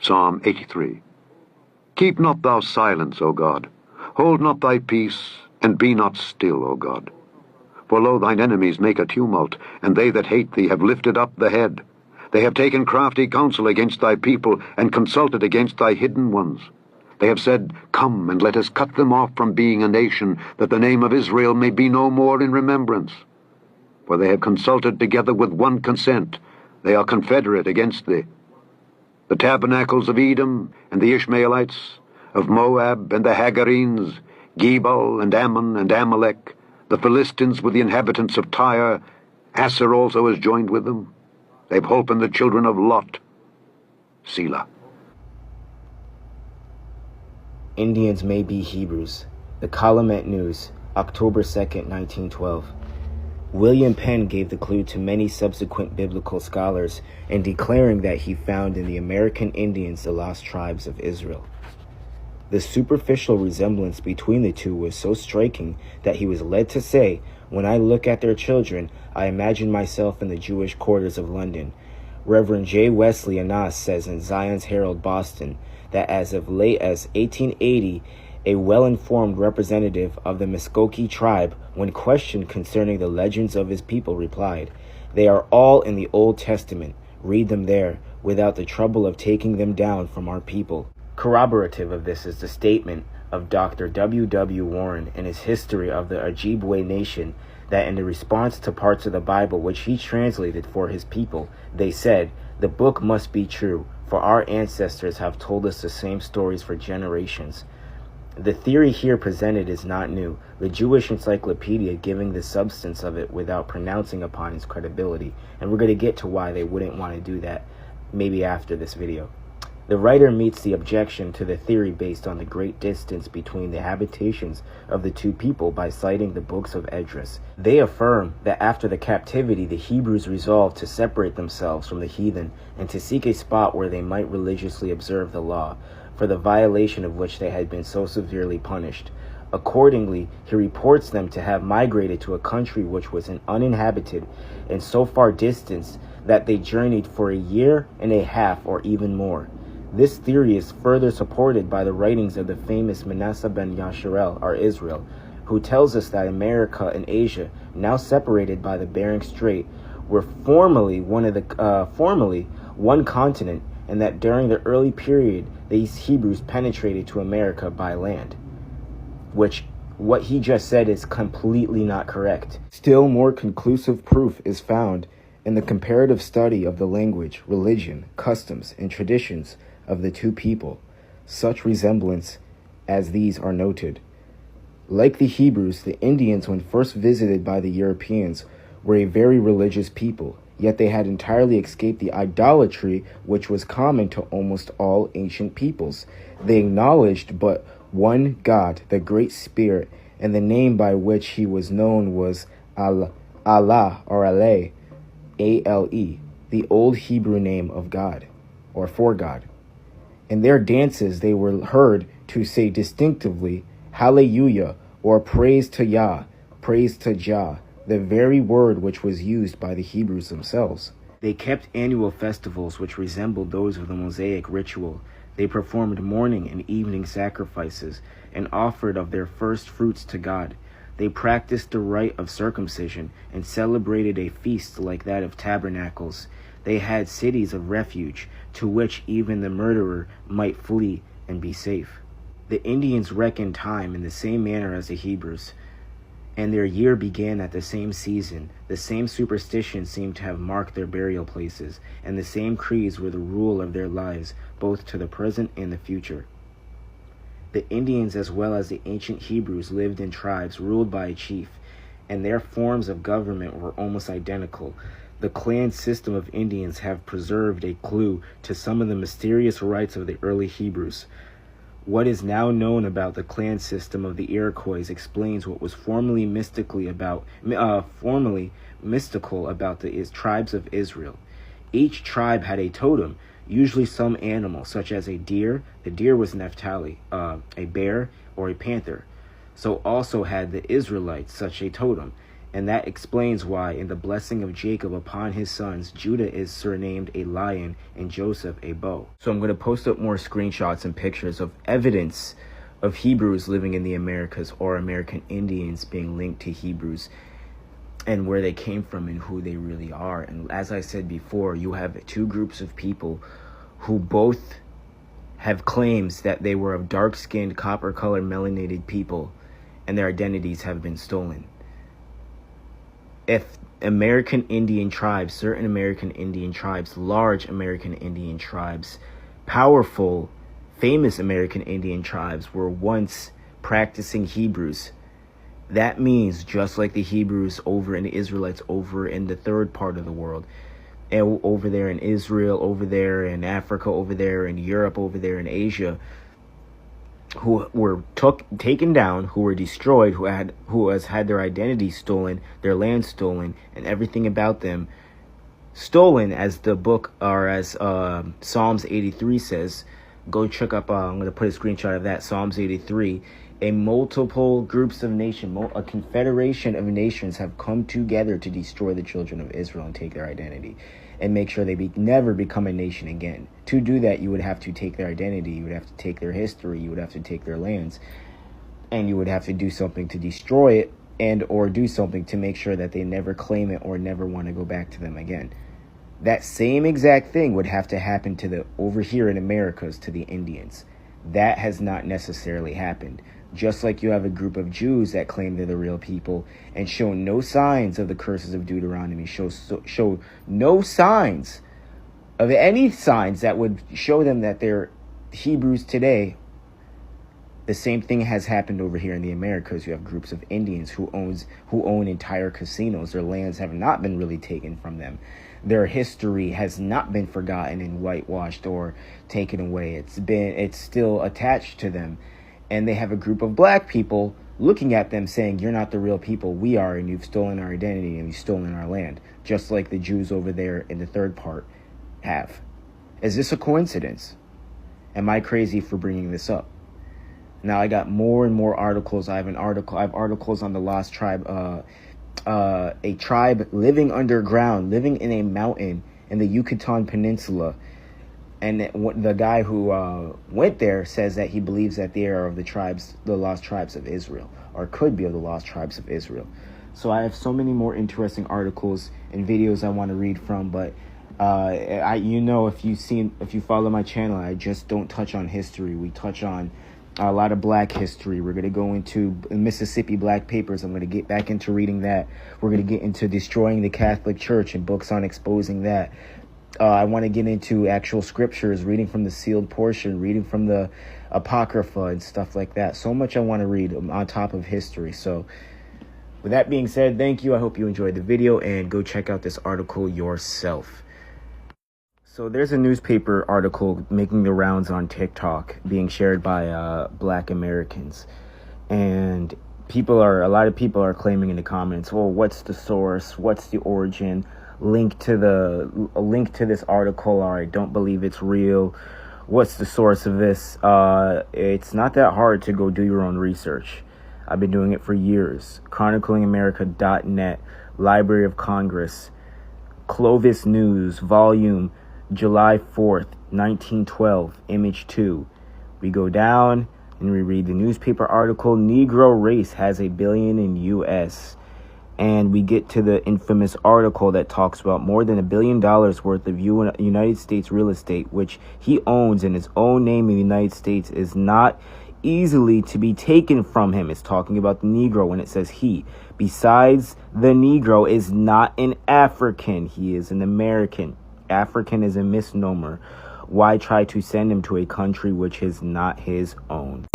Psalm 83. Keep not thou silence, O God. Hold not thy peace, and be not still, O God. For lo, thine enemies make a tumult, and they that hate thee have lifted up the head. They have taken crafty counsel against thy people, and consulted against thy hidden ones. They have said, Come, and let us cut them off from being a nation, that the name of Israel may be no more in remembrance. For they have consulted together with one consent. They are confederate against thee. The tabernacles of Edom and the Ishmaelites, of Moab and the Hagarenes, Gebal and Ammon and Amalek, the Philistines with the inhabitants of Tyre, Asser also is joined with them. They've holpen the children of Lot. Selah. Indians may be Hebrews. The Calumet News, October 2nd, 1912. William Penn gave the clue to many subsequent biblical scholars in declaring that he found in the American Indians the lost tribes of Israel. The superficial resemblance between the two was so striking that he was led to say, When I look at their children, I imagine myself in the Jewish quarters of London. Reverend J. Wesley Anas says in Zion's Herald, Boston, that as of late as 1880, a well-informed representative of the Muskogee tribe, when questioned concerning the legends of his people, replied, They are all in the Old Testament. Read them there, without the trouble of taking them down from our people. Corroborative of this is the statement of Dr. W. W. Warren in his History of the Ojibwe Nation, that in the response to parts of the Bible which he translated for his people, they said, The book must be true, for our ancestors have told us the same stories for generations. The theory here presented is not new, the Jewish Encyclopedia giving the substance of it without pronouncing upon its credibility, and we're going to get to why they wouldn't want to do that maybe after this video. The writer meets the objection to the theory based on the great distance between the habitations of the two people by citing the books of Esdras. They affirm that after the captivity, the Hebrews resolved to separate themselves from the heathen and to seek a spot where they might religiously observe the law, for the violation of which they had been so severely punished. Accordingly, he reports them to have migrated to a country which was uninhabited and so far distanced that they journeyed for a year and a half or even more. This theory is further supported by the writings of the famous Manasseh ben Yasharel, or Israel, who tells us that America and Asia, now separated by the Bering Strait, were formerly one continent, and that during the early period these Hebrews penetrated to America by land. Which, what he just said is completely not correct. Still more conclusive proof is found in the comparative study of the language, religion, customs, and traditions of the two people. Such resemblance as these are noted. Like the Hebrews, the Indians, when first visited by the Europeans, were a very religious people, yet they had entirely escaped the idolatry which was common to almost all ancient peoples. They acknowledged but one God, the Great Spirit, and the name by which he was known was Allah, or Ale, A-L-E, the old Hebrew name of God, or for God. In their dances they were heard to say distinctively, Hallelujah, or praise to Yah, praise to Jah, the very word which was used by the Hebrews themselves. They kept annual festivals which resembled those of the Mosaic ritual. They performed morning and evening sacrifices and offered of their first fruits to God. They practiced the rite of circumcision and celebrated a feast like that of tabernacles. They had cities of refuge to which even the murderer might flee and be safe. The Indians reckoned time in the same manner as the Hebrews, and their year began at the same season. The same superstitions seemed to have marked their burial places, and the same creeds were the rule of their lives, both to the present and the future. The Indians, as well as the ancient Hebrews, lived in tribes ruled by a chief, and their forms of government were almost identical. The clan system of Indians have preserved a clue to some of the mysterious rites of the early Hebrews. What is now known about the clan system of the Iroquois explains what was formerly mystical about the tribes of Israel. Each tribe had a totem, usually some animal, such as a deer. The deer was Naphtali, a bear, or a panther. So also had the Israelites such a totem. And that explains why in the blessing of Jacob upon his sons, Judah is surnamed a lion and Joseph a bow. So I'm going to post up more screenshots and pictures of evidence of Hebrews living in the Americas, or American Indians being linked to Hebrews, and where they came from and who they really are. And as I said before, you have two groups of people who both have claims that they were of dark-skinned, copper-colored, melanated people, and their identities have been stolen. If American Indian tribes, certain American Indian tribes, large American Indian tribes, powerful, famous American Indian tribes were once practicing Hebrews, that means just like the Hebrews over in the Israelites over in the third part of the world, and over there in Israel, over there in Africa, over there in Europe, over there in Asia, who were taken down, who were destroyed, who has had their identity stolen, their land stolen, and everything about them stolen, as the book, or as Psalms 83 says. Go check up, I'm going to put a screenshot of that, Psalms 83. A multiple groups of nations, a confederation of nations have come together to destroy the children of Israel and take their identity and make sure they never become a nation again. To do that, you would have to take their identity, you would have to take their history, you would have to take their lands, and you would have to do something to destroy it, and or do something to make sure that they never claim it or never want to go back to them again. That same exact thing would have to happen to the, over here in Americas, to the Indians. That has not necessarily happened. Just like you have a group of Jews that claim they're the real people and show no signs of the curses of Deuteronomy, show no signs of any signs that would show them that they're Hebrews today. The same thing has happened over here in the Americas. You have groups of Indians who own entire casinos. Their lands have not been really taken from them. Their history has not been forgotten and whitewashed or taken away. It's still attached to them. And they have a group of black people looking at them saying, you're not the real people, we are, and you've stolen our identity and you've stolen our land, just like the Jews over there in the third part have. Is this a coincidence? Am I crazy for bringing this up? Now I got more and more articles. I have articles on the Lost Tribe, a tribe living underground, living in a mountain in the Yucatan Peninsula. And the guy who went there says that he believes that they are of the lost tribes of Israel, or could be of the lost tribes of Israel. So I have so many more interesting articles and videos I want to read from, but if you follow my channel, I just don't touch on history. We touch on a lot of black history. We're going to go into Mississippi Black Papers. I'm going to get back into reading that. We're going to get into destroying the Catholic Church and books on exposing that. I want to get into actual scriptures, reading from the sealed portion, reading from the Apocrypha and stuff like that. So much I want to read on top of history. So with that being said, thank you. I hope you enjoyed the video, and go check out this article yourself. So there's a newspaper article making the rounds on TikTok being shared by black Americans. And a lot of people are claiming in the comments, well, what's the source? What's the origin? A link to this article, or I don't believe it's real. What's the source of this? It's not that hard to go do your own research. I've been doing it for years. ChroniclingAmerica.net, Library of Congress, Clovis News, Volume, July 4th, 1912, Image 2. We go down and we read the newspaper article, Negro race has $1 billion in U.S., and we get to the infamous article that talks about more than $1 billion worth of United States real estate, which he owns in his own name in the United States, is not easily to be taken from him. It's talking about the Negro when it says he. Besides, the Negro is not an African. He is an American. African is a misnomer. Why try to send him to a country which is not his own?